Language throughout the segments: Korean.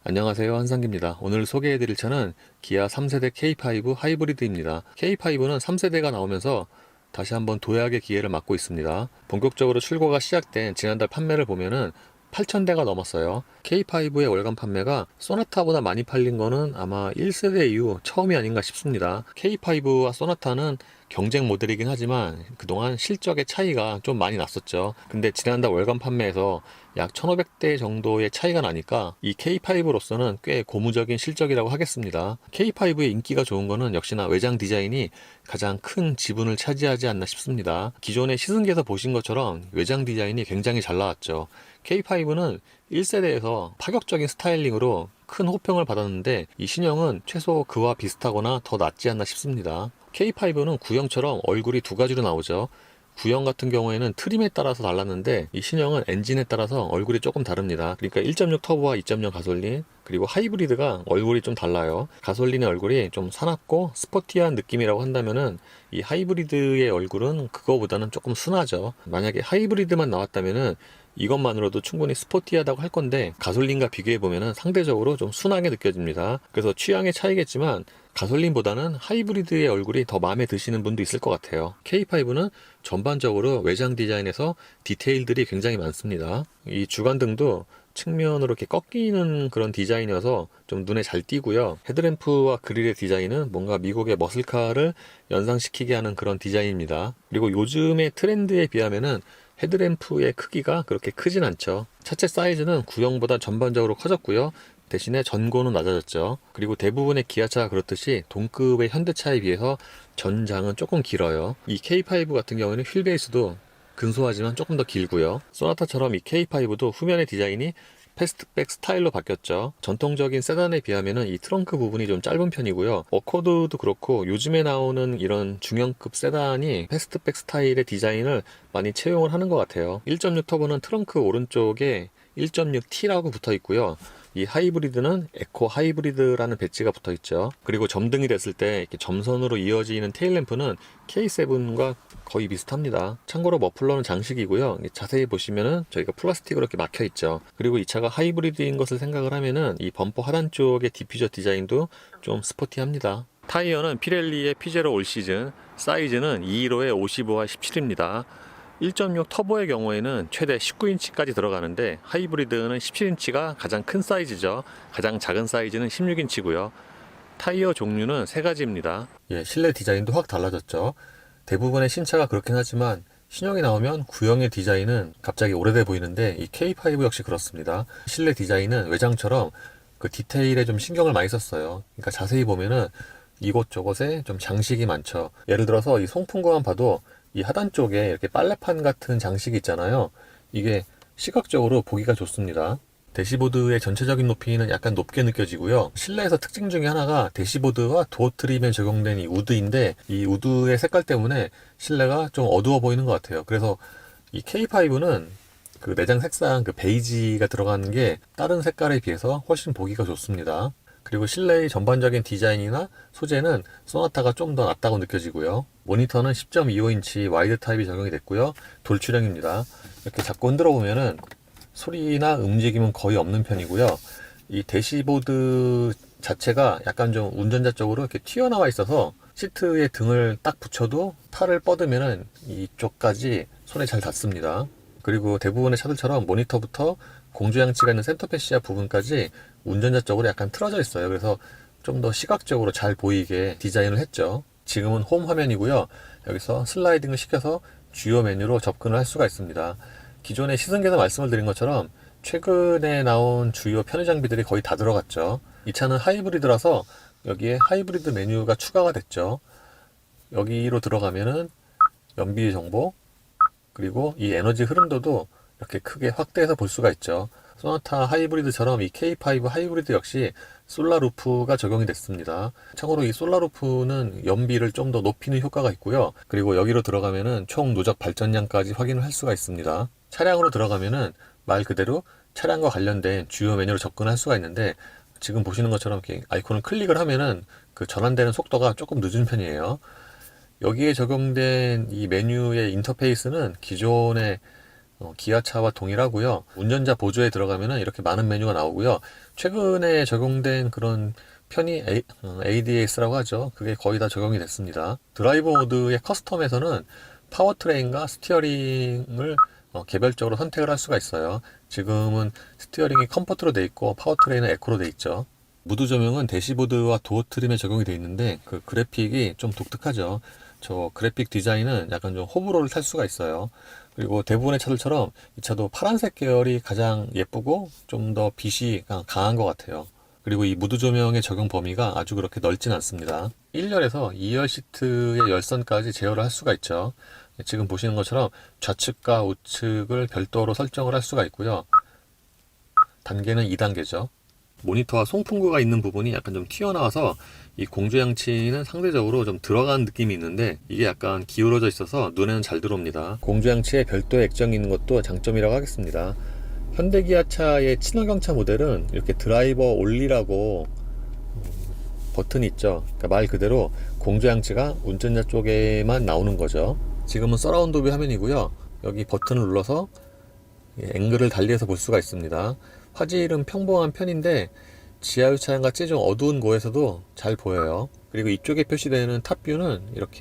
안녕하세요, 한상기입니다. 오늘 소개해드릴 차는 기아 3세대 K5 하이브리드입니다. K5는 3세대가 나오면서 다시 한번 도약의 기회를 맞고 있습니다. 본격적으로 출고가 시작된 지난달 판매를 보면은 8,000대가 넘었어요. K5의 월간 판매가 소나타보다 많이 팔린 거는 아마 1세대 이후 처음이 아닌가 싶습니다. K5와 소나타는 경쟁 모델이긴 하지만 그동안 실적의 차이가 좀 많이 났었죠. 근데 지난달 월간 판매에서 약 1,500대 정도의 차이가 나니까 이 K5로서는 꽤 고무적인 실적이라고 하겠습니다. K5의 인기가 좋은 거는 역시나 외장 디자인이 가장 큰 지분을 차지하지 않나 싶습니다. 기존의 시승기에서 보신 것처럼 외장 디자인이 굉장히 잘 나왔죠. K5는 1세대에서 파격적인 스타일링으로 큰 호평을 받았는데 이 신형은 최소 그와 비슷하거나 더 낫지 않나 싶습니다. K5는 구형처럼 얼굴이 두 가지로 나오죠. 구형 같은 경우에는 트림에 따라서 달랐는데 이 신형은 엔진에 따라서 얼굴이 조금 다릅니다. 그러니까 1.6 터보와 2.0 가솔린 그리고 하이브리드가 얼굴이 좀 달라요. 가솔린의 얼굴이 좀 사납고 스포티한 느낌이라고 한다면은 이 하이브리드의 얼굴은 그거보다는 조금 순하죠. 만약에 하이브리드만 나왔다면은 이것만으로도 충분히 스포티하다고 할 건데 가솔린과 비교해 보면은 상대적으로 좀 순하게 느껴집니다. 그래서 취향의 차이겠지만 가솔린보다는 하이브리드의 얼굴이 더 마음에 드시는 분도 있을 것 같아요. K5는 전반적으로 외장 디자인에서 디테일들이 굉장히 많습니다. 이 주간등도 측면으로 이렇게 꺾이는 그런 디자인이어서 좀 눈에 잘 띄고요. 헤드램프와 그릴의 디자인은 뭔가 미국의 머슬카를 연상시키게 하는 그런 디자인입니다. 그리고 요즘의 트렌드에 비하면은 헤드램프의 크기가 그렇게 크진 않죠. 차체 사이즈는 구형보다 전반적으로 커졌고요. 대신에 전고는 낮아졌죠. 그리고 대부분의 기아차가 그렇듯이 동급의 현대차에 비해서 전장은 조금 길어요. 이 K5 같은 경우에는 휠베이스도 근소하지만 조금 더 길고요. 소나타처럼 이 K5도 후면의 디자인이 패스트백 스타일로 바뀌었죠. 전통적인 세단에 비하면 이 트렁크 부분이 좀 짧은 편이고요. 어코드도 그렇고 요즘에 나오는 이런 중형급 세단이 패스트백 스타일의 디자인을 많이 채용을 하는 것 같아요. 1.6 터보는 트렁크 오른쪽에 1.6T라고 붙어 있고요. 이 하이브리드는 에코 하이브리드라는 배지가 붙어 있죠. 그리고 점등이 됐을 때 이렇게 점선으로 이어지는 테일램프는 K7과 거의 비슷합니다. 참고로 머플러는 장식이고요. 자세히 보시면은 저희가 플라스틱으로 이렇게 막혀 있죠. 그리고 이 차가 하이브리드인 것을 생각을 하면은 이 범퍼 하단 쪽의 디퓨저 디자인도 좀 스포티합니다. 타이어는 피렐리의 피제로 올 시즌, 사이즈는 215에 55와 17입니다. 1.6 터보의 경우에는 최대 19인치까지 들어가는데 하이브리드는 17인치가 가장 큰 사이즈죠. 가장 작은 사이즈는 16인치고요. 타이어 종류는 세 가지입니다. 예, 실내 디자인도 확 달라졌죠. 대부분의 신차가 그렇긴 하지만 신형이 나오면 구형의 디자인은 갑자기 오래돼 보이는데 이 K5 역시 그렇습니다. 실내 디자인은 외장처럼 그 디테일에 좀 신경을 많이 썼어요. 그러니까 자세히 보면은 이곳저곳에 좀 장식이 많죠. 예를 들어서 이 송풍구만 봐도 이 하단 쪽에 이렇게 빨래판 같은 장식이 있잖아요. 이게 시각적으로 보기가 좋습니다. 대시보드의 전체적인 높이는 약간 높게 느껴지고요. 실내에서 특징 중에 하나가 대시보드와 도어 트림에 적용된 이 우드인데 이 우드의 색깔 때문에 실내가 좀 어두워 보이는 것 같아요. 그래서 이 K5는 그 내장 색상 그 베이지가 들어가는 게 다른 색깔에 비해서 훨씬 보기가 좋습니다. 그리고 실내의 전반적인 디자인이나 소재는 소나타가 좀 더 낫다고 느껴지고요. 모니터는 10.25인치 와이드 타입이 적용이 됐고요. 돌출형입니다. 이렇게 잡고 흔들어 보면은 소리나 움직임은 거의 없는 편이고요. 이 대시보드 자체가 약간 좀 운전자 쪽으로 이렇게 튀어나와 있어서 시트에 등을 딱 붙여도 팔을 뻗으면은 이쪽까지 손에 잘 닿습니다. 그리고 대부분의 차들처럼 모니터부터 공조장치가 있는 센터 패시아 부분까지 운전자 쪽으로 약간 틀어져 있어요. 그래서 좀 더 시각적으로 잘 보이게 디자인을 했죠. 지금은 홈 화면이고요. 여기서 슬라이딩을 시켜서 주요 메뉴로 접근을 할 수가 있습니다. 기존의 시승기에서 말씀을 드린 것처럼 최근에 나온 주요 편의 장비들이 거의 다 들어갔죠. 이 차는 하이브리드라서 여기에 하이브리드 메뉴가 추가가 됐죠. 여기로 들어가면은 연비 정보, 그리고 이 에너지 흐름도도 이렇게 크게 확대해서 볼 수가 있죠. 소나타 하이브리드처럼 이 K5 하이브리드 역시 솔라루프가 적용이 됐습니다. 참고로 이 솔라루프는 연비를 좀 더 높이는 효과가 있고요. 그리고 여기로 들어가면은 총 누적 발전량까지 확인을 할 수가 있습니다. 차량으로 들어가면은 말 그대로 차량과 관련된 주요 메뉴로 접근할 수가 있는데 지금 보시는 것처럼 이렇게 아이콘을 클릭을 하면은 그 전환되는 속도가 조금 늦은 편이에요. 여기에 적용된 이 메뉴의 인터페이스는 기존의 기아차와 동일하고요. 운전자 보조에 들어가면은 이렇게 많은 메뉴가 나오고요. 최근에 적용된 그런 편의 ADAS라고 하죠. 그게 거의 다 적용이 됐습니다. 드라이브 모드의 커스텀에서는 파워트레인과 스티어링을 개별적으로 선택을 할 수가 있어요. 지금은 스티어링이 컴포트로 돼 있고 파워트레인은 에코로 돼 있죠. 무드 조명은 대시보드와 도어 트림에 적용이 되어 있는데 그 그래픽이 좀 독특하죠. 저 그래픽 디자인은 약간 좀 호불호를 탈 수가 있어요. 그리고 대부분의 차들처럼 이 차도 파란색 계열이 가장 예쁘고 좀 더 빛이 강한 것 같아요. 그리고 이 무드 조명의 적용 범위가 아주 그렇게 넓진 않습니다. 1열에서 2열 시트의 열선까지 제어를 할 수가 있죠. 지금 보시는 것처럼 좌측과 우측을 별도로 설정을 할 수가 있고요. 단계는 2단계죠. 모니터와 송풍구가 있는 부분이 약간 좀 튀어나와서 이 공조양치는 상대적으로 좀 들어간 느낌이 있는데 이게 약간 기울어져 있어서 눈에는 잘 들어옵니다. 공조양치에 별도의 액정이 있는 것도 장점이라고 하겠습니다. 현대기아차의 친환경차 모델은 이렇게 드라이버 올리라고 버튼이 있죠. 그러니까 말 그대로 공조양치가 운전자 쪽에만 나오는 거죠. 지금은 서라운드 뷰 화면이고요. 여기 버튼을 눌러서 앵글을 달리해서 볼 수가 있습니다. 화질은 평범한 편인데 지하주차장 같이 좀 어두운 곳에서도 잘 보여요. 그리고 이쪽에 표시되는 탑뷰는 이렇게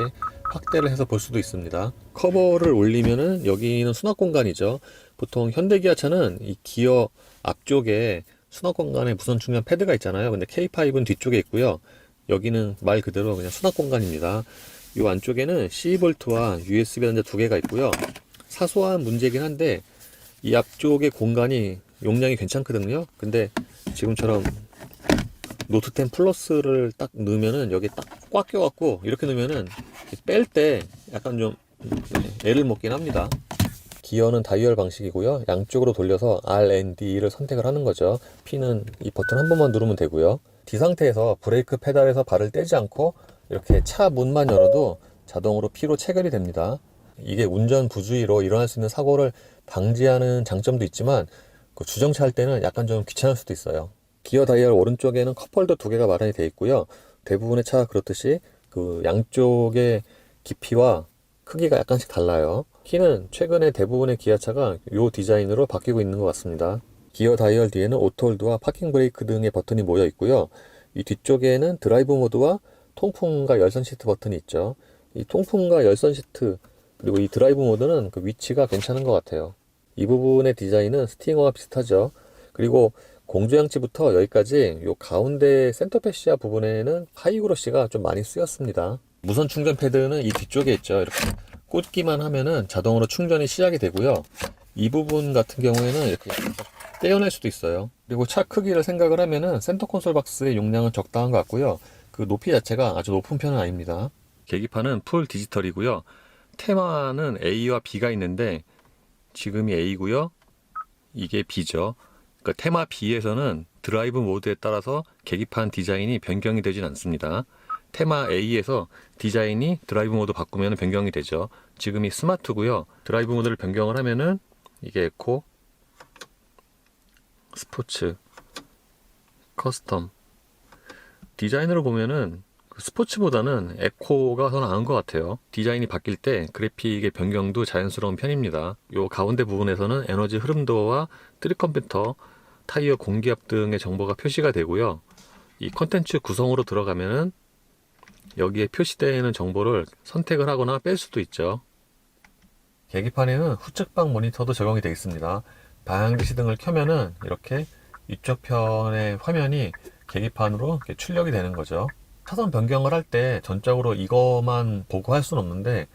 확대를 해서 볼 수도 있습니다. 커버를 올리면은 여기는 수납 공간이죠. 보통 현대기아차는 이 기어 앞쪽에 수납 공간에 무선 충전 패드가 있잖아요. 근데 K5는 뒤쪽에 있고요. 여기는 말 그대로 그냥 수납 공간입니다. 이 안쪽에는 C볼트와 USB 단자 두 개가 있고요. 사소한 문제긴 한데 이 앞쪽의 공간이 용량이 괜찮거든요. 근데 지금처럼 노트 10 플러스를 딱 넣으면은 여기 딱 꽉 껴갖고 이렇게 넣으면은 뺄 때 약간 좀 애를 먹긴 합니다. 기어는 다이얼 방식이고요. 양쪽으로 돌려서 R, N, D를 선택을 하는 거죠. P는 이 버튼 한 번만 누르면 되고요. D 상태에서 브레이크 페달에서 발을 떼지 않고 이렇게 차 문만 열어도 자동으로 P로 체결이 됩니다. 이게 운전 부주의로 일어날 수 있는 사고를 방지하는 장점도 있지만 그 주정차 할 때는 약간 좀 귀찮을 수도 있어요. 기어 다이얼 오른쪽에는 컵홀더 두 개가 마련이 되어 있고요. 대부분의 차가 그렇듯이 그 양쪽의 깊이와 크기가 약간씩 달라요. 키는 최근에 대부분의 기아차가 이 디자인으로 바뀌고 있는 것 같습니다. 기어 다이얼 뒤에는 오토홀드와 파킹 브레이크 등의 버튼이 모여 있고요. 이 뒤쪽에는 드라이브 모드와 통풍과 열선 시트 버튼이 있죠. 이 통풍과 열선 시트 그리고 이 드라이브 모드는 그 위치가 괜찮은 것 같아요. 이 부분의 디자인은 스팅어와 비슷하죠. 그리고 공조양치부터 여기까지 요 가운데 센터 패시아 부분에는 하이그로시가 좀 많이 쓰였습니다. 무선 충전 패드는 이 뒤쪽에 있죠. 이렇게 꽂기만 하면은 자동으로 충전이 시작이 되고요. 이 부분 같은 경우에는 이렇게 떼어낼 수도 있어요. 그리고 차 크기를 생각을 하면은 센터 콘솔 박스의 용량은 적당한 것 같고요. 그 높이 자체가 아주 높은 편은 아닙니다. 계기판은 풀 디지털이고요. 테마는 A와 B가 있는데 지금이 A고요. 이게 B죠. 그러니까 테마 B에서는 드라이브 모드에 따라서 계기판 디자인이 변경이 되진 않습니다. 테마 A에서 디자인이 드라이브 모드 바꾸면 변경이 되죠. 지금이 스마트고요. 드라이브 모드를 변경을 하면은 이게 에코, 스포츠, 커스텀. 디자인으로 보면은 스포츠보다는 에코가 더 나은 것 같아요. 디자인이 바뀔 때 그래픽의 변경도 자연스러운 편입니다. 요 가운데 부분에서는 에너지 흐름도어와 트립 컴퓨터, 타이어 공기압 등의 정보가 표시가 되고요. 이 컨텐츠 구성으로 들어가면은 여기에 표시되는 정보를 선택을 하거나 뺄 수도 있죠. 계기판에는 후측방 모니터도 적용이 되어 있습니다. 방향지시 등을 켜면은 이렇게 이쪽 편의 화면이 계기판으로 이렇게 출력이 되는 거죠. 차선 변경을 할 때 전적으로 이것만 보고 할 수는 없는데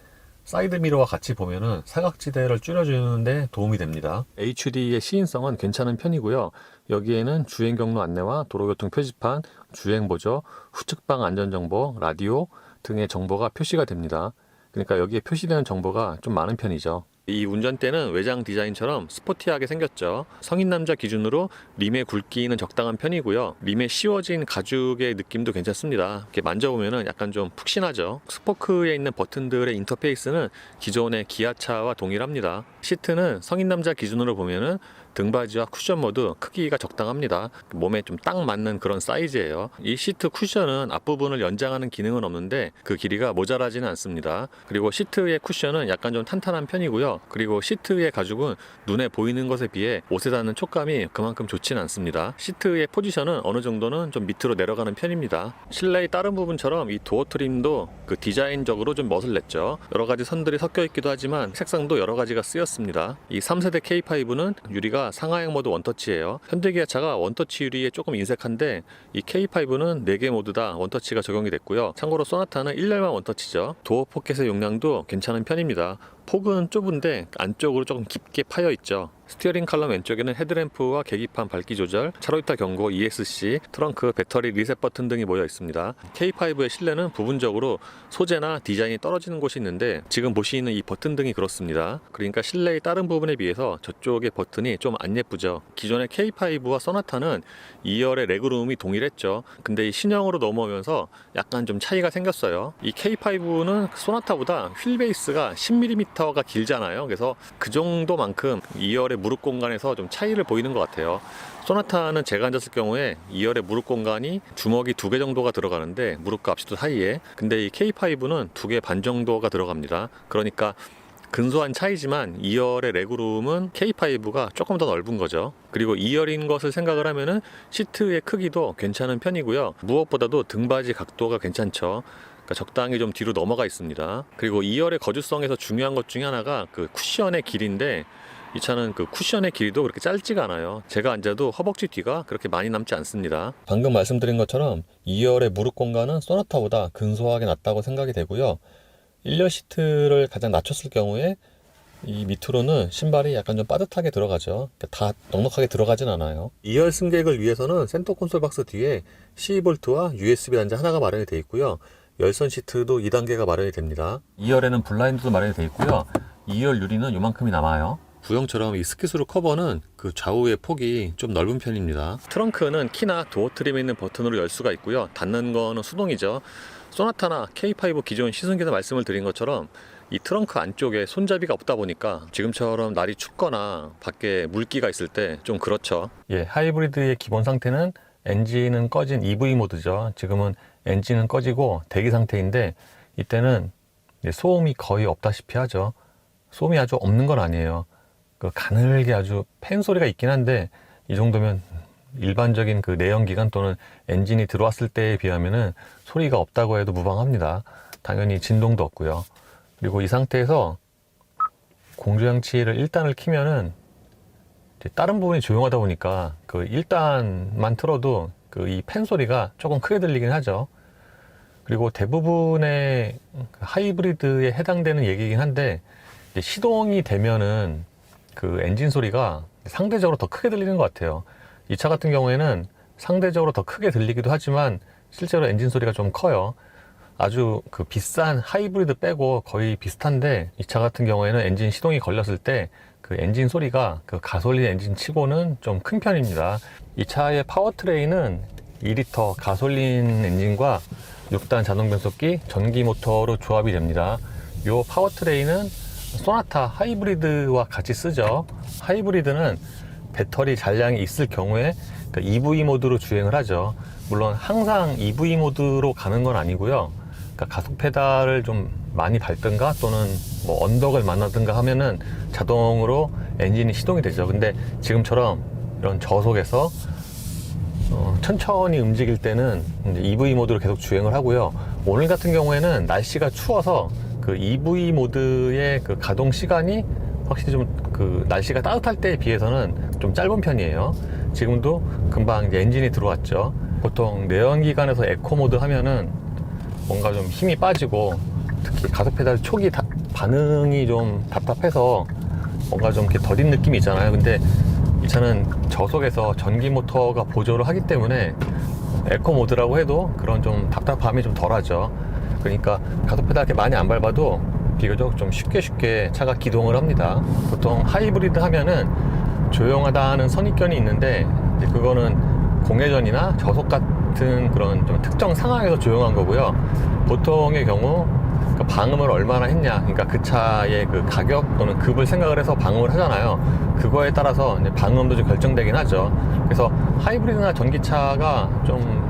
사이드 미러와 같이 보면은 사각지대를 줄여주는데 도움이 됩니다. HUD의 시인성은 괜찮은 편이고요. 여기에는 주행 경로 안내와 도로교통 표지판, 주행 보조, 후측방 안전정보, 라디오 등의 정보가 표시가 됩니다. 그러니까 여기에 표시되는 정보가 좀 많은 편이죠. 이 운전대는 외장 디자인처럼 스포티하게 생겼죠. 성인 남자 기준으로 림의 굵기는 적당한 편이고요. 림에 씌워진 가죽의 느낌도 괜찮습니다. 이렇게 만져보면 약간 좀 푹신하죠. 스포크에 있는 버튼들의 인터페이스는 기존의 기아차와 동일합니다. 시트는 성인 남자 기준으로 보면은 등받이와 쿠션 모두 크기가 적당합니다. 몸에 좀 딱 맞는 그런 사이즈예요. 이 시트 쿠션은 앞부분을 연장하는 기능은 없는데 그 길이가 모자라지는 않습니다. 그리고 시트의 쿠션은 약간 좀 탄탄한 편이고요. 그리고 시트의 가죽은 눈에 보이는 것에 비해 옷에 닿는 촉감이 그만큼 좋지는 않습니다. 시트의 포지션은 어느 정도는 좀 밑으로 내려가는 편입니다. 실내의 다른 부분처럼 이 도어 트림도 그 디자인적으로 좀 멋을 냈죠. 여러 가지 선들이 섞여 있기도 하지만 색상도 여러 가지가 쓰였습니다. 이 3세대 K5는 유리가 상하향 모드 원터치예요. 현대기아차가 원터치 유리에 조금 인색한데 이 K5는 4개 모두 다 원터치가 적용이 됐고요. 참고로 소나타는 1열만 원터치죠. 도어 포켓의 용량도 괜찮은 편입니다. 폭은 좁은데 안쪽으로 조금 깊게 파여 있죠. 스티어링 칼럼 왼쪽에는 헤드램프와 계기판 밝기 조절, 차로이타 경고, ESC, 트렁크, 배터리 리셋 버튼 등이 모여 있습니다. K5의 실내는 부분적으로 소재나 디자인이 떨어지는 곳이 있는데 지금 보시는 이 버튼 등이 그렇습니다. 그러니까 실내의 다른 부분에 비해서 저쪽의 버튼이 좀 안 예쁘죠. 기존의 K5와 소나타는 2열의 레그룸이 동일했죠. 근데 이 신형으로 넘어오면서 약간 좀 차이가 생겼어요. 이 K5는 소나타보다 휠 베이스가 10mm가 길잖아요. 그래서 그 정도만큼 2열의 무릎 공간에서 좀 차이를 보이는 것 같아요. 소나타는 제가 앉았을 경우에 2열의 무릎 공간이 주먹이 2개 정도가 들어가는데 무릎과 앞시트 사이에, 근데 이 K5는 2개 반 정도가 들어갑니다. 그러니까 근소한 차이지만 2열의 레그룸은 K5가 조금 더 넓은 거죠. 그리고 2열인 것을 생각을 하면은 시트의 크기도 괜찮은 편이고요. 무엇보다도 등받이 각도가 괜찮죠. 그러니까 적당히 좀 뒤로 넘어가 있습니다. 그리고 2열의 거주성에서 중요한 것 중에 하나가 그 쿠션의 길인데, 이 차는 그 쿠션의 길이도 그렇게 짧지가 않아요. 제가 앉아도 허벅지 뒤가 그렇게 많이 남지 않습니다. 방금 말씀드린 것처럼 2열의 무릎 공간은 소나타보다 근소하게 낮다고 생각이 되고요. 1열 시트를 가장 낮췄을 경우에 이 밑으로는 신발이 약간 좀 빠듯하게 들어가죠. 그러니까 다 넉넉하게 들어가진 않아요. 2열 승객을 위해서는 센터 콘솔 박스 뒤에 12V와 USB 단자 하나가 마련이 되어 있고요. 열선 시트도 2단계가 마련이 됩니다. 2열에는 블라인드도 마련이 되어 있고요. 2열 유리는 요만큼이 남아요. 구형처럼 이 스키스루 커버는 그 좌우의 폭이 좀 넓은 편입니다. 트렁크는 키나 도어 트림에 있는 버튼으로 열 수가 있고요. 닫는 거는 수동이죠. 소나타나 K5 기존 시승기에서 말씀을 드린 것처럼 이 트렁크 안쪽에 손잡이가 없다 보니까 지금처럼 날이 춥거나 밖에 물기가 있을 때 좀 그렇죠. 예, 하이브리드의 기본 상태는 엔진은 꺼진 EV 모드죠. 지금은 엔진은 꺼지고 대기 상태인데 이때는 소음이 거의 없다시피 하죠. 소음이 아주 없는 건 아니에요. 그 가늘게 아주 팬 소리가 있긴 한데 이 정도면 일반적인 그 내연기관 또는 엔진이 들어왔을 때에 비하면은 소리가 없다고 해도 무방합니다. 당연히 진동도 없고요. 그리고 이 상태에서 공조장치를 1단을 키면은 다른 부분이 조용하다 보니까 그 1단만 틀어도 그 이 팬 소리가 조금 크게 들리긴 하죠. 그리고 대부분의 하이브리드에 해당되는 얘기긴 한데 시동이 되면은 그 엔진 소리가 상대적으로 더 크게 들리는 것 같아요. 이 차 같은 경우에는 상대적으로 더 크게 들리기도 하지만 실제로 엔진 소리가 좀 커요. 아주 그 비싼 하이브리드 빼고 거의 비슷한데 이 차 같은 경우에는 엔진 시동이 걸렸을 때 그 엔진 소리가 그 가솔린 엔진 치고는 좀 큰 편입니다. 이 차의 파워트레인은 2리터 가솔린 엔진과 6단 자동 변속기 전기 모터로 조합이 됩니다. 이 파워트레인은 소나타 하이브리드와 같이 쓰죠. 하이브리드는 배터리 잔량이 있을 경우에 EV 모드로 주행을 하죠. 물론 항상 EV 모드로 가는 건 아니고요. 그러니까 가속 페달을 좀 많이 밟든가 또는 뭐 언덕을 만나든가 하면은 자동으로 엔진이 시동이 되죠. 근데 지금처럼 이런 저속에서 천천히 움직일 때는 이제 EV 모드로 계속 주행을 하고요. 오늘 같은 경우에는 날씨가 추워서 그 EV 모드의 그 가동 시간이 확실히 좀 그 날씨가 따뜻할 때에 비해서는 좀 짧은 편이에요. 지금도 금방 이제 엔진이 들어왔죠. 보통 내연기관에서 에코 모드 하면은 뭔가 좀 힘이 빠지고 특히 가속 페달 초기 반응이 좀 답답해서 뭔가 좀 이렇게 더딘 느낌이 있잖아요. 근데 이 차는 저속에서 전기 모터가 보조를 하기 때문에 에코 모드라고 해도 그런 좀 답답함이 좀 덜하죠. 그러니까 가속 페달 이렇게 많이 안 밟아도 비교적 좀 쉽게 차가 기동을 합니다. 보통 하이브리드 하면은 조용하다는 선입견이 있는데 이제 그거는 공회전이나 저속 같은 그런 좀 특정 상황에서 조용한 거고요. 보통의 경우 그러니까 그 방음을 얼마나 했냐, 그러니까 그 차의 그 가격 또는 급을 생각을 해서 방음을 하잖아요. 그거에 따라서 이제 방음도 좀 결정되긴 하죠. 그래서 하이브리드나 전기차가 좀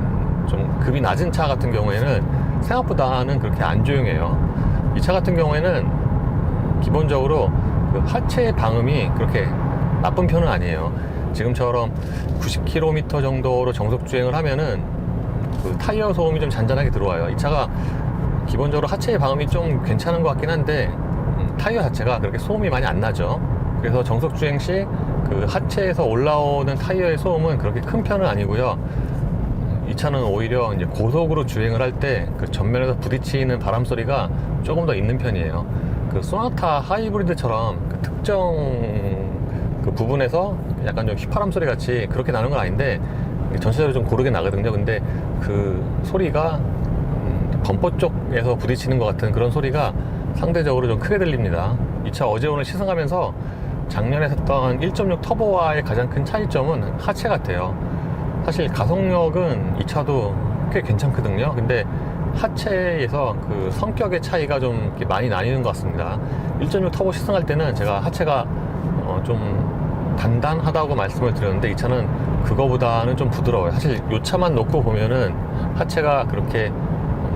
급이 낮은 차 같은 경우에는 생각보다는 그렇게 안 조용해요. 이 차 같은 경우에는 기본적으로 그 하체 방음이 그렇게 나쁜 편은 아니에요. 지금처럼 90km 정도로 정속 주행을 하면은 그 타이어 소음이 좀 잔잔하게 들어와요. 이 차가 기본적으로 하체 방음이 좀 괜찮은 것 같긴 한데 타이어 자체가 그렇게 소음이 많이 안 나죠. 그래서 정속 주행 시 그 하체에서 올라오는 타이어의 소음은 그렇게 큰 편은 아니고요. 이 차는 오히려 이제 고속으로 주행을 할 때 그 전면에서 부딪히는 바람 소리가 조금 더 있는 편이에요. 그 소나타 하이브리드처럼 그 특정 그 부분에서 약간 좀 휘파람 소리 같이 그렇게 나는 건 아닌데 전체적으로 좀 고르게 나거든요. 근데 그 소리가 범퍼 쪽에서 부딪히는 것 같은 그런 소리가 상대적으로 좀 크게 들립니다. 이 차 어제 오늘 시승하면서 작년에 샀던 1.6 터보와의 가장 큰 차이점은 하체 같아요. 사실 가속력은 이 차도 꽤 괜찮거든요. 근데 하체에서 그 성격의 차이가 좀 이렇게 많이 나뉘는 것 같습니다. 1.6 터보 시승할 때는 제가 하체가 좀 단단하다고 말씀을 드렸는데 이 차는 그거보다는 좀 부드러워요. 사실 이 차만 놓고 보면은 하체가 그렇게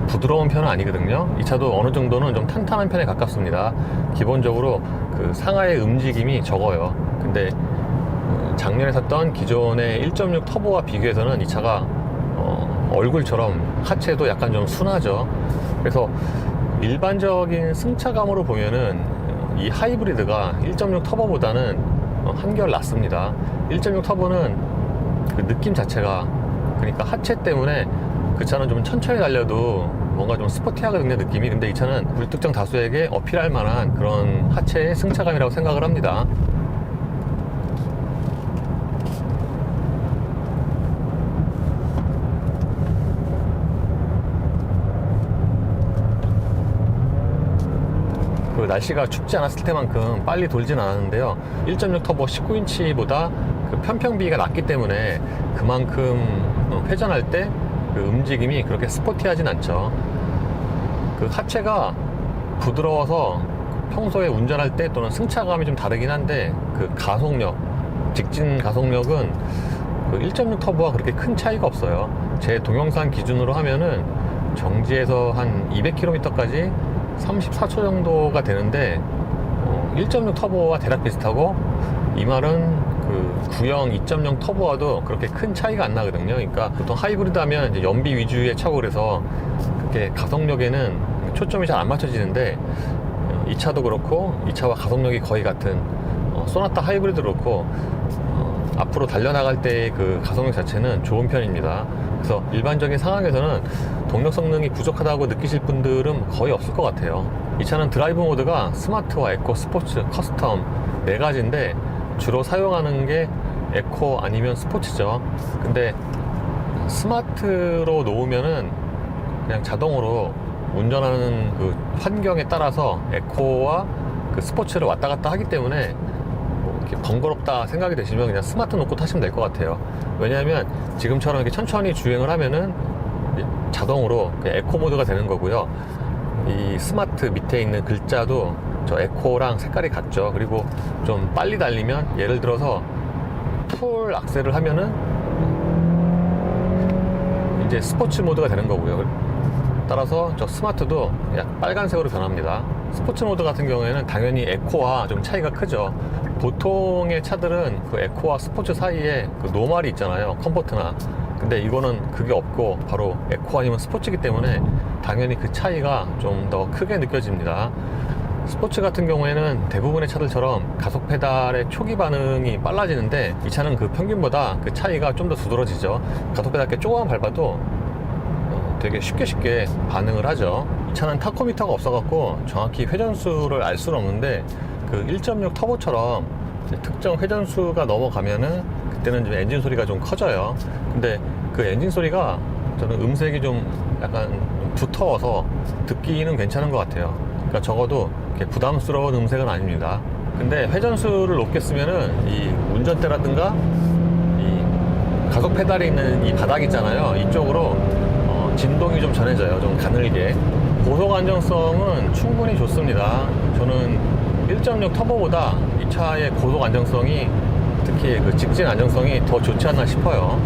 부드러운 편은 아니거든요. 이 차도 어느 정도는 좀 탄탄한 편에 가깝습니다. 기본적으로 그 상하의 움직임이 적어요. 근데 작년에 샀던 기존의 1.6 터보와 비교해서는 이 차가 얼굴처럼 하체도 약간 좀 순하죠. 그래서 일반적인 승차감으로 보면은 이 하이브리드가 1.6 터보보다는 한결 낫습니다. 1.6 터보는 그 느낌 자체가, 그러니까 하체 때문에 그 차는 좀 천천히 달려도 뭔가 좀 스포티하거든요, 느낌이. 근데 이 차는 불특정 다수에게 어필할 만한 그런 하체의 승차감이라고 생각을 합니다. 그 날씨가 춥지 않았을 때만큼 빨리 돌진 않았는데요. 1.6 터보 19인치보다 그 편평비가 낮기 때문에 그만큼 회전할 때 그 움직임이 그렇게 스포티하진 않죠. 그 하체가 부드러워서 평소에 운전할 때 또는 승차감이 좀 다르긴 한데 그 가속력, 직진 가속력은 그 1.6 터보와 그렇게 큰 차이가 없어요. 제 동영상 기준으로 하면은 정지에서 한 200km까지 34초 정도가 되는데 1.6 터보와 대략 비슷하고, 이 말은 그 구형 2.0 터보와도 그렇게 큰 차이가 안 나거든요. 그러니까 보통 하이브리드 하면 이제 연비 위주의 차고 그래서 그렇게 가속력에는 초점이 잘 안 맞춰지는데 이 차도 그렇고 이 차와 가속력이 거의 같은 소나타 하이브리드 그렇고 앞으로 달려나갈 때의 그 가속력 자체는 좋은 편입니다. 그래서 일반적인 상황에서는 동력 성능이 부족하다고 느끼실 분들은 거의 없을 것 같아요. 이 차는 드라이브 모드가 스마트와 에코, 스포츠, 커스텀 4가지인데 주로 사용하는 게 에코 아니면 스포츠죠. 근데 스마트로 놓으면은 그냥 자동으로 운전하는 그 환경에 따라서 에코와 그 스포츠를 왔다 갔다 하기 때문에 뭐 이렇게 번거롭다 생각이 되시면 그냥 스마트 놓고 타시면 될 것 같아요. 왜냐하면 지금처럼 이렇게 천천히 주행을 하면은 자동으로 에코 모드가 되는 거고요. 이 스마트 밑에 있는 글자도 저 에코랑 색깔이 같죠. 그리고 좀 빨리 달리면 예를 들어서 풀 악셀을 하면은 이제 스포츠 모드가 되는 거고요. 따라서 저 스마트도 약 빨간색으로 변합니다. 스포츠 모드 같은 경우에는 당연히 에코와 좀 차이가 크죠. 보통의 차들은 그 에코와 스포츠 사이에 그 노멀이 있잖아요, 컴포트나. 근데 이거는 그게 없고 바로 에코 아니면 스포츠이기 때문에 당연히 그 차이가 좀 더 크게 느껴집니다. 스포츠 같은 경우에는 대부분의 차들처럼 가속 페달의 초기 반응이 빨라지는데 이 차는 그 평균보다 그 차이가 좀 더 두드러지죠. 가속 페달 꽤 조금만 밟아도 되게 쉽게 반응을 하죠. 이 차는 타코미터가 없어갖고 정확히 회전수를 알 수는 없는데 그 1.6 터보처럼 특정 회전수가 넘어가면은 그때는 좀 엔진 소리가 좀 커져요. 근데 그 엔진 소리가 저는 음색이 좀 약간 두터워서 듣기는 괜찮은 것 같아요. 그러니까 적어도 부담스러운 음색은 아닙니다. 근데 회전수를 높게 쓰면은 이 운전대라든가 이 가속 페달이 있는 이 바닥 있잖아요. 이쪽으로 진동이 좀 전해져요. 좀 가늘게. 고속 안정성은 충분히 좋습니다. 저는 1.6 터보보다 이 차의 고속 안정성이, 특히 그 직진 안정성이 더 좋지 않나 싶어요.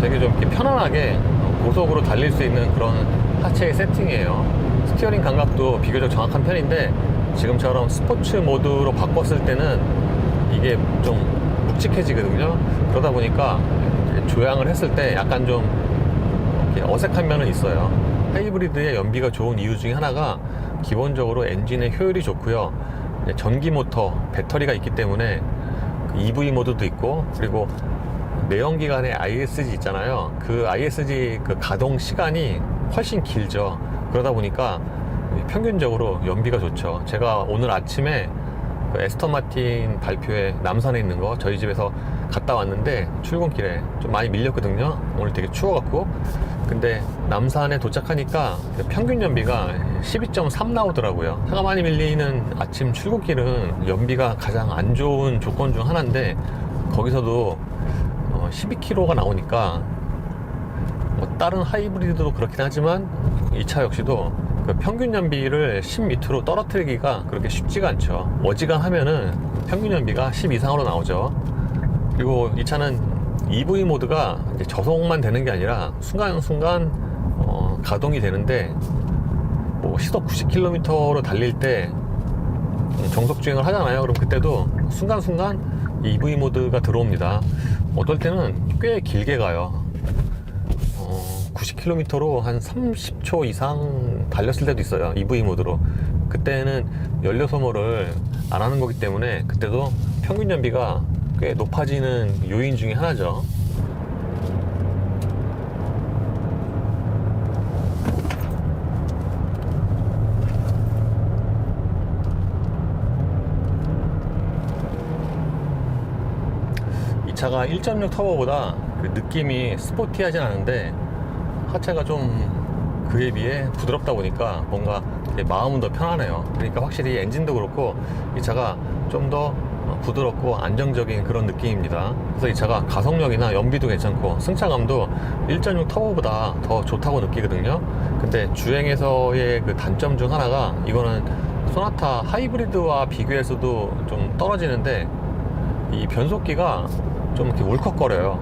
되게 좀 이렇게 편안하게 고속으로 달릴 수 있는 그런 하체의 세팅이에요. 스티어링 감각도 비교적 정확한 편인데, 지금처럼 스포츠 모드로 바꿨을 때는 이게 좀 묵직해지거든요. 그러다 보니까 조향을 했을 때 약간 좀 어색한 면은 있어요. 하이브리드의 연비가 좋은 이유 중에 하나가 기본적으로 엔진의 효율이 좋고요. 전기 모터, 배터리가 있기 때문에 EV 모드도 있고, 그리고 내연기관의 ISG 있잖아요. 그 ISG 그 가동 시간이 훨씬 길죠. 그러다 보니까 평균적으로 연비가 좋죠. 제가 오늘 아침에 그 에스턴 마틴 발표회 남산에 있는 거 저희 집에서 갔다 왔는데, 출근길에 좀 많이 밀렸거든요. 오늘 되게 추워갖고. 근데 남산에 도착하니까 평균 연비가 12.3 나오더라고요. 차가 많이 밀리는 아침 출근길은 연비가 가장 안 좋은 조건 중 하나인데, 거기서도 12km가 나오니까, 뭐 다른 하이브리드도 그렇긴 하지만 이 차 역시도 그 평균 연비를 10 밑으로 떨어뜨리기가 그렇게 쉽지가 않죠. 어지간하면은 평균 연비가 10 이상으로 나오죠. 그리고 이 차는 EV 모드가 이제 저속만 되는 게 아니라 순간순간 가동이 되는데, 뭐 시속 90km로 달릴 때 정속 주행을 하잖아요. 그럼 그때도 순간순간 EV 모드가 들어옵니다. 어떨 때는 꽤 길게 가요. 90km로 한 30초 이상 달렸을 때도 있어요. EV 모드로. 그때는 연료 소모를 안 하는 거기 때문에 그때도 평균 연비가 꽤 높아지는 요인 중에 하나죠. 이 차가 1.6 터보보다 그 느낌이 스포티하진 않은데, 하체가 좀 그에 비해 부드럽다 보니까 뭔가 마음은 더 편하네요. 그러니까 확실히 엔진도 그렇고 이 차가 좀 더 부드럽고 안정적인 그런 느낌입니다. 그래서 이 차가 가속력이나 연비도 괜찮고 승차감도 1.6 터보보다 더 좋다고 느끼거든요. 근데 주행에서의 그 단점 중 하나가, 이거는 소나타 하이브리드와 비교해서도 좀 떨어지는데, 이 변속기가 좀 이렇게 울컥거려요.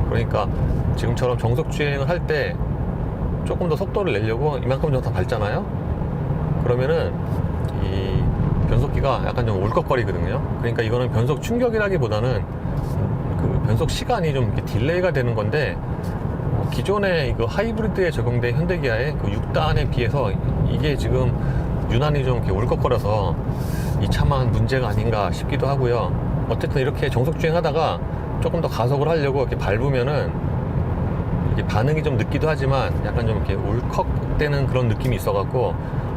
그러니까 지금처럼 정속 주행을 할 때 조금 더 속도를 내려고 이만큼 정도 더 밟잖아요. 그러면은 이 변속기가 약간 좀 울컥거리거든요. 그러니까 이거는 변속 충격이라기보다는 그 변속 시간이 좀 이렇게 딜레이가 되는 건데, 기존의 이거 하이브리드에 적용된 현대기아의 그 6단에 비해서 이게 지금 유난히 좀 이렇게 울컥거려서 이 차만 문제가 아닌가 싶기도 하고요. 어쨌든 이렇게 정속 주행하다가 조금 더 가속을 하려고 이렇게 밟으면은 이게 반응이 좀 늦기도 하지만 약간 좀 이렇게 울컥대는 그런 느낌이 있어갖고,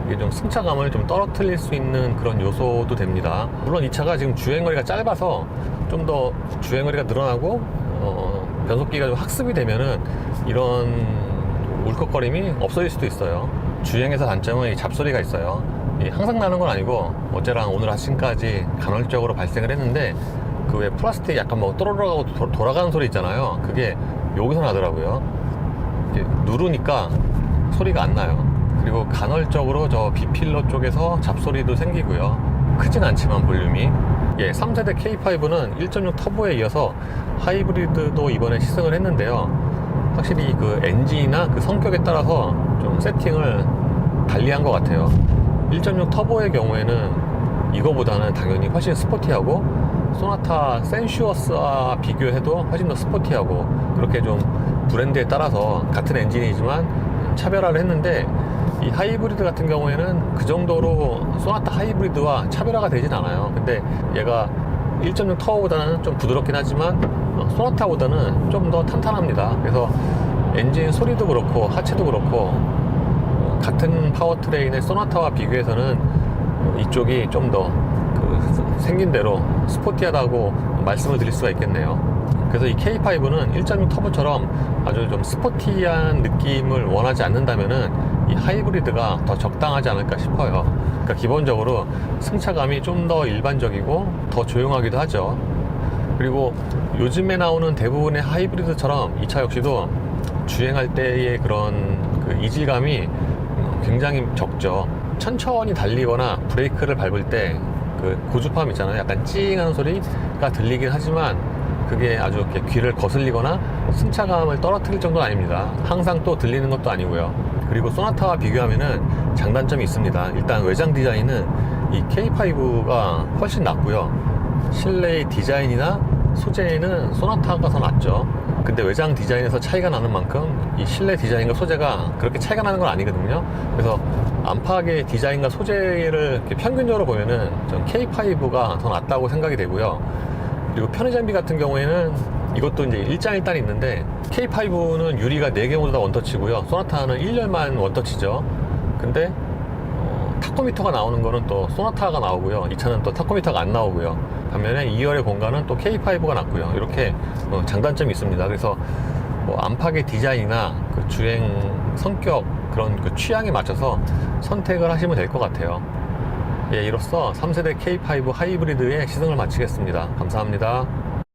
이게 좀 승차감을 좀 떨어뜨릴 수 있는 그런 요소도 됩니다. 물론 이 차가 지금 주행거리가 짧아서 좀 더 주행거리가 늘어나고 변속기가 좀 학습이 되면은 이런 울컥거림이 없어질 수도 있어요. 주행에서 단점은 이 잡소리가 있어요. 항상 나는 건 아니고 어제랑 오늘 아침까지 간헐적으로 발생을 했는데, 그 왜 플라스틱 약간 뭐 또르르하고 돌아가는 소리 있잖아요. 그게 여기서 나더라고요. 누르니까 소리가 안 나요. 그리고 간헐적으로 저 B필러 쪽에서 잡소리도 생기고요. 크진 않지만 볼륨이. 3세대 K5는 1.6 터보에 이어서 하이브리드도 이번에 시승을 했는데요. 확실히 그 엔진이나 그 성격에 따라서 좀 세팅을 달리한 것 같아요. 1.6 터보의 경우에는 이거보다는 당연히 훨씬 스포티하고, 소나타 센슈어스와 비교해도 훨씬 더 스포티하고, 그렇게 좀 브랜드에 따라서 같은 엔진이지만 차별화를 했는데, 이 하이브리드 같은 경우에는 그 정도로 소나타 하이브리드와 차별화가 되진 않아요. 근데 얘가 1.6 터보보다는 좀 부드럽긴 하지만 소나타보다는 좀 더 탄탄합니다. 그래서 엔진 소리도 그렇고 하체도 그렇고 같은 파워트레인의 소나타와 비교해서는 이쪽이 좀 더 생긴 대로 스포티하다고 말씀을 드릴 수가 있겠네요. 그래서 이 K5는 1.6 터보처럼 아주 좀 스포티한 느낌을 원하지 않는다면은 이 하이브리드가 더 적당하지 않을까 싶어요. 그러니까 기본적으로 승차감이 좀 더 일반적이고 더 조용하기도 하죠. 그리고 요즘에 나오는 대부분의 하이브리드처럼 이 차 역시도 주행할 때의 그런 그 이질감이 굉장히 적죠. 천천히 달리거나 브레이크를 밟을 때 그 고주파음 있잖아요. 약간 찡하는 소리가 들리긴 하지만 그게 아주 이렇게 귀를 거슬리거나 승차감을 떨어뜨릴 정도는 아닙니다. 항상 또 들리는 것도 아니고요. 그리고 소나타와 비교하면은 장단점이 있습니다. 일단 외장 디자인은 이 K5가 훨씬 낫고요. 실내 디자인이나 소재는 소나타가 더 낫죠. 근데 외장 디자인에서 차이가 나는 만큼 이 실내 디자인과 소재가 그렇게 차이가 나는 건 아니거든요. 그래서 안팎의 디자인과 소재를 이렇게 평균적으로 보면은 전 K5가 더 낫다고 생각이 되고요. 그리고 편의 장비 같은 경우에는 이것도 이제 일장일단이 있는데 K5는 유리가 4개 모두 다 원터치고요. 소나타는 1열만 원터치죠. 근데 타코미터가 나오는 거는 또 소나타가 나오고요. 이 차는 또 타코미터가 안 나오고요. 반면에 2열의 공간은 또 K5가 낫고요. 이렇게 장단점이 있습니다. 그래서 뭐 안팎의 디자인이나 그 주행 성격 그런 그 취향에 맞춰서 선택을 하시면 될 것 같아요. 예, 이로써 3세대 K5 하이브리드의 시승을 마치겠습니다. 감사합니다.